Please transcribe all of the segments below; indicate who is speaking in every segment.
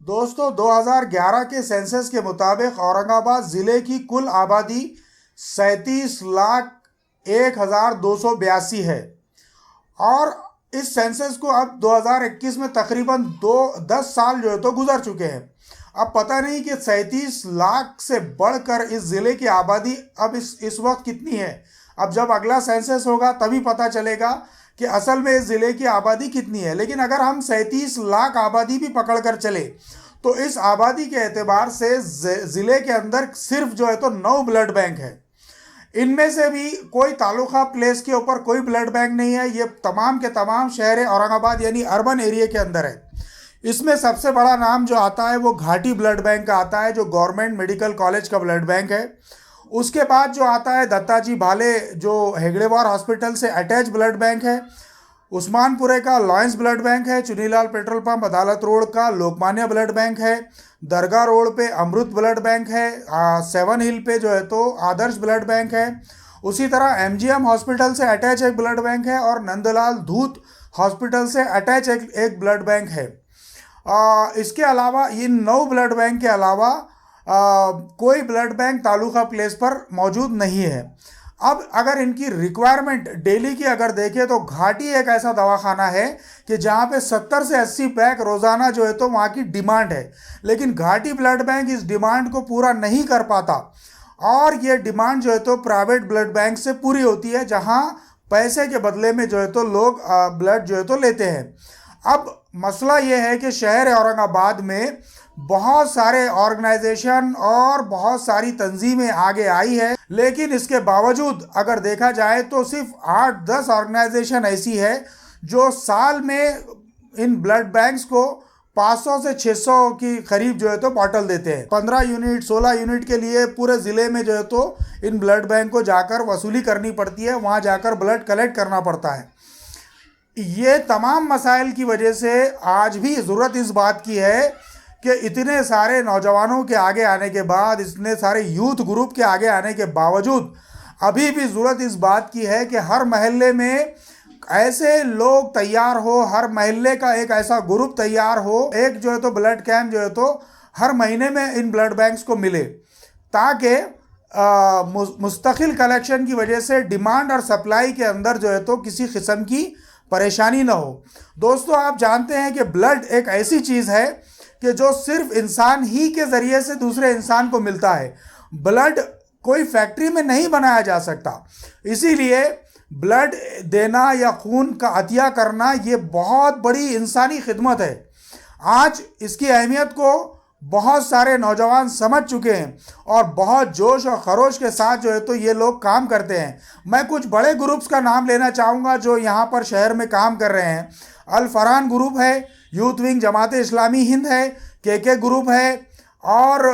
Speaker 1: दोस्तों 2011 के सेंसस के मुताबिक औरंगाबाद ज़िले की कुल आबादी 37,01,282 है। और इस सेंसस को अब 2021 में तकरीबन 10 साल जो है तो गुजर चुके हैं। अब पता नहीं कि 37 लाख से बढ़कर इस ज़िले की आबादी अब इस वक्त कितनी है। अब जब अगला सेंसस होगा तभी पता चलेगा कि असल में इस ज़िले की आबादी कितनी है। लेकिन अगर हम 37 लाख आबादी भी पकड़ कर चले तो इस आबादी के एतबार से ज़िले के अंदर सिर्फ जो है तो 9 ब्लड बैंक है। इनमें से भी कोई तालुका प्लेस के ऊपर कोई ब्लड बैंक नहीं है। ये तमाम के तमाम शहर औरंगाबाद यानी अर्बन एरिया के अंदर है। इसमें सबसे बड़ा नाम जो आता है वो घाटी ब्लड बैंक का आता है, जो गवर्नमेंट मेडिकल कॉलेज का ब्लड बैंक है। उसके बाद जो आता है दत्ताजी भाले, जो हेगड़ेवार हॉस्पिटल से अटैच ब्लड बैंक है। उस्मानपुरे का लॉयंस ब्लड बैंक है। चुनीलाल पेट्रोल पंप अदालत रोड का लोकमान्य ब्लड बैंक है। दरगाह रोड पे अमृत ब्लड बैंक है। 7 हिल पे जो है तो आदर्श ब्लड बैंक है। उसी तरह एमजीएम हॉस्पिटल से अटैच एक ब्लड बैंक है और नंदलाल धूत हॉस्पिटल से अटैच एक ब्लड बैंक है। इसके अलावा इन 9 ब्लड बैंक के अलावा कोई ब्लड बैंक तालुका प्लेस पर मौजूद नहीं है। अब अगर इनकी रिक्वायरमेंट डेली की अगर देखें तो घाटी एक ऐसा दवाखाना है कि जहाँ पे 70 से 80 पैक रोज़ाना जो है तो वहाँ की डिमांड है। लेकिन घाटी ब्लड बैंक इस डिमांड को पूरा नहीं कर पाता और ये डिमांड जो है तो प्राइवेट ब्लड बैंक से पूरी होती है, जहाँ पैसे के बदले में जो है तो लोग ब्लड जो है तो लेते हैं। अब मसला ये है कि शहर औरंगाबाद में बहुत सारे ऑर्गेनाइजेशन और बहुत सारी तंजीमें आगे आई है, लेकिन इसके बावजूद अगर देखा जाए तो सिर्फ 8-10 ऑर्गेनाइजेशन ऐसी है जो साल में इन ब्लड बैंक्स को 500 से 600 की करीब जो है तो बॉटल देते हैं। 15 यूनिट 16 यूनिट के लिए पूरे ज़िले में जो है तो इन ब्लड बैंक को जाकर वसूली करनी पड़ती है, वहाँ जाकर ब्लड कलेक्ट करना पड़ता है। ये तमाम मसाइल की वजह से आज भी ज़रूरत इस बात की है कि इतने सारे नौजवानों के आगे आने के बाद, इतने सारे यूथ ग्रुप के आगे आने के बावजूद अभी भी ज़रूरत इस बात की है कि हर महल्ले में ऐसे लोग तैयार हो, हर महल्ले का एक ऐसा ग्रुप तैयार हो, एक जो है तो ब्लड कैंप जो है तो हर महीने में इन ब्लड बैंक्स को मिले, ताकि मुस्तकिल कलेक्शन की वजह से डिमांड और सप्लाई के अंदर जो है तो किसी किस्म की परेशानी ना हो। दोस्तों, आप जानते हैं कि ब्लड एक ऐसी चीज़ है कि जो सिर्फ इंसान ही के ज़रिए से दूसरे इंसान को मिलता है। ब्लड कोई फैक्ट्री में नहीं बनाया जा सकता। इसीलिए ब्लड देना या खून का अतिया करना ये बहुत बड़ी इंसानी खिदमत है। आज इसकी अहमियत को बहुत सारे नौजवान समझ चुके हैं और बहुत जोश और खरोश के साथ जो है तो ये लोग काम करते हैं। मैं कुछ बड़े ग्रुप्स का नाम लेना चाहूँगा जो यहाँ पर शहर में काम कर रहे हैं। अल फरहान ग्रुप है, यूथ विंग जमात इस्लामी हिंद है, के ग्रुप है और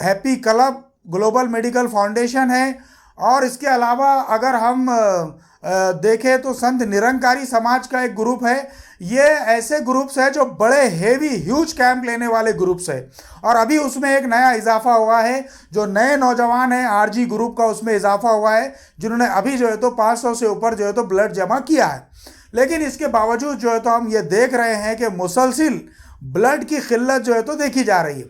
Speaker 1: happy club global medical foundation है। और इसके अलावा अगर हम देखें तो संत निरंकारी समाज का एक ग्रुप है। ये ऐसे ग्रुप्स है जो बड़े हेवी ह्यूज कैंप लेने वाले ग्रुप्स है। और अभी उसमें एक नया इजाफा हुआ है, जो नए नौजवान हैं आरजी ग्रुप का, उसमें इजाफा हुआ है, जिन्होंने अभी जो है तो 500 से ऊपर जो है तो ब्लड जमा किया है। लेकिन इसके बावजूद जो है तो हम ये देख रहे हैं कि मुसलसिल ब्लड की किल्लत जो है तो देखी जा रही है।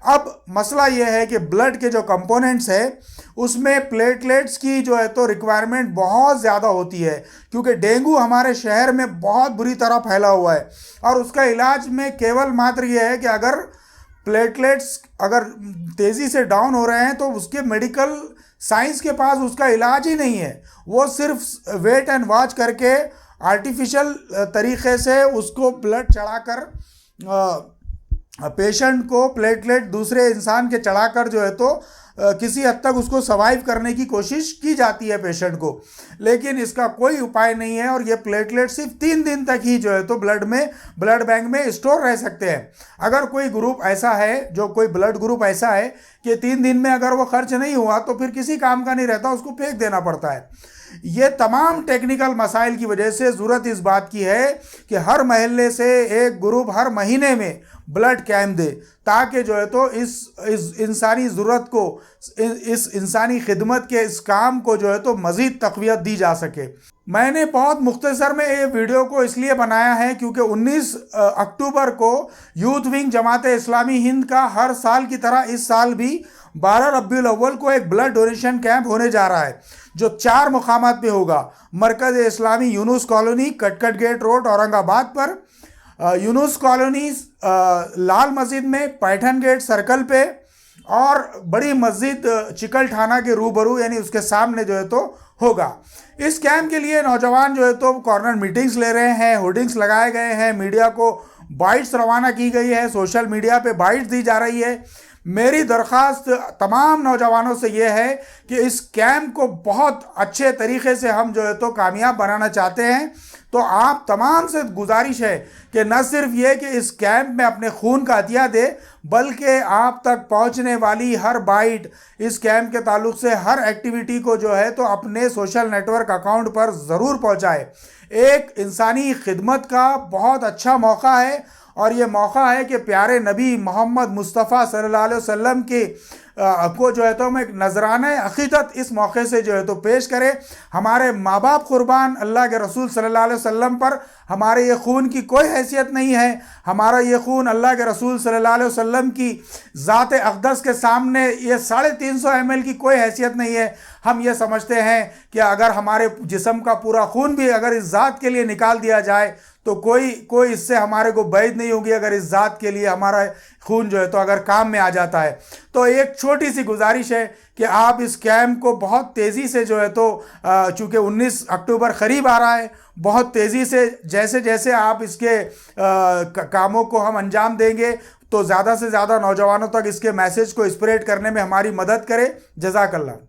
Speaker 1: अब मसला ये है कि ब्लड के जो कंपोनेंट्स है उसमें प्लेटलेट्स की जो है तो रिक्वायरमेंट बहुत ज़्यादा होती है, क्योंकि डेंगू हमारे शहर में बहुत बुरी तरह फैला हुआ है। और उसका इलाज में केवल मात्र ये है कि अगर प्लेटलेट्स अगर तेज़ी से डाउन हो रहे हैं तो उसके मेडिकल साइंस के पास उसका इलाज ही नहीं है। वो सिर्फ वेट एंड वॉच करके आर्टिफिशियल तरीक़े से उसको ब्लड चढ़ाकर पेशेंट को प्लेटलेट दूसरे इंसान के चढ़ाकर जो है तो किसी हद तक उसको सर्वाइव करने की कोशिश की जाती है पेशेंट को, लेकिन इसका कोई उपाय नहीं है। और ये प्लेटलेट सिर्फ 3 दिन तक ही जो है तो ब्लड बैंक में स्टोर रह सकते हैं। अगर कोई ग्रुप ऐसा है, जो कोई ब्लड ग्रुप ऐसा है कि 3 दिन में अगर वो खर्च नहीं हुआ तो फिर किसी काम का नहीं रहता, उसको फेंक देना पड़ता है। ये तमाम टेक्निकल मसाइल की वजह से ज़रूरत इस बात की है कि हर महल्ले से एक ग्रुप हर महीने में ब्लड कैंप दे, ताकि जो है तो इस इंसानी ज़रूरत को, इस इंसानी खिदमत के इस काम को जो है तो मज़ीद तक़वियत दी जा सके। मैंने बहुत मुख्तसर में ये वीडियो को इसलिए बनाया है क्योंकि 19 अक्टूबर को यूथ विंग जमात इस्लामी हिंद का हर साल की तरह इस साल भी 12 रब्बीउल अव्वल को एक ब्लड डोनेशन कैंप होने जा रहा है, जो 4 मुकामात पे होगा। मरकज़ इस्लामी यूनुस कॉलोनी, कटकट गेट रोड, औरंगाबाद पर, यूनुस कॉलोनी लाल मस्जिद में, पैठन गेट सर्कल पे, और बड़ी मस्जिद चिकल थाना के रूबरू यानी उसके सामने जो है तो होगा। इस कैंप के लिए नौजवान जो है तो कॉर्नर मीटिंग्स ले रहे हैं, होर्डिंग्स लगाए गए हैं, मीडिया को बाइट्स रवाना की गई है, सोशल मीडिया पे बाइट्स दी जा रही है। मेरी दरख्वास्त तमाम नौजवानों से ये है कि इस कैंप को बहुत अच्छे तरीके से हम जो है तो कामयाब बनाना चाहते हैं। तो आप तमाम से गुजारिश है कि न सिर्फ ये कि इस कैंप में अपने खून का अतिया दे, बल्कि आप तक पहुंचने वाली हर बाइट, इस कैंप के ताल्लुक से हर एक्टिविटी को जो है तो अपने सोशल नेटवर्क अकाउंट पर ज़रूर पहुंचाए। एक इंसानी खिदमत का बहुत अच्छा मौका है, और ये मौका है कि प्यारे नबी मोहम्मद मुस्तफ़ा सल्लल्लाहु अलैहि वसल्लम के को जो है तो हम एक नजराना अक़ीदत इस मौके से जो है तो पेश करें। हमारे माँ बाप कुर्बान, अल्लाह के रसूल सल्लल्लाहु अलैहि वसल्लम पर हमारे ये खून की कोई हैसियत नहीं है। हमारा ये खून अल्लाह के रसूल सल्लल्लाहु अलैहि वसल्लम की ज़ात अक़दस के सामने ये 350 ml की कोई हैसियत नहीं है। हम ये समझते हैं कि अगर हमारे जिस्म का पूरा खून भी अगर इस ज़ात के लिए निकाल दिया जाए तो कोई इससे हमारे को बैद नहीं होगी, अगर इस ज़ात के लिए हमारा खून जो है तो अगर काम में आ जाता है। तो एक छोटी सी गुजारिश है कि आप इस कैंप को बहुत तेज़ी से जो है तो चूँकि 19 अक्टूबर करीब आ रहा है, बहुत तेज़ी से जैसे जैसे आप इसके कामों को हम अंजाम देंगे तो ज़्यादा से ज़्यादा नौजवानों तक इसके मैसेज को स्प्रेड करने में हमारी मदद करें। जज़ाकल्लाह।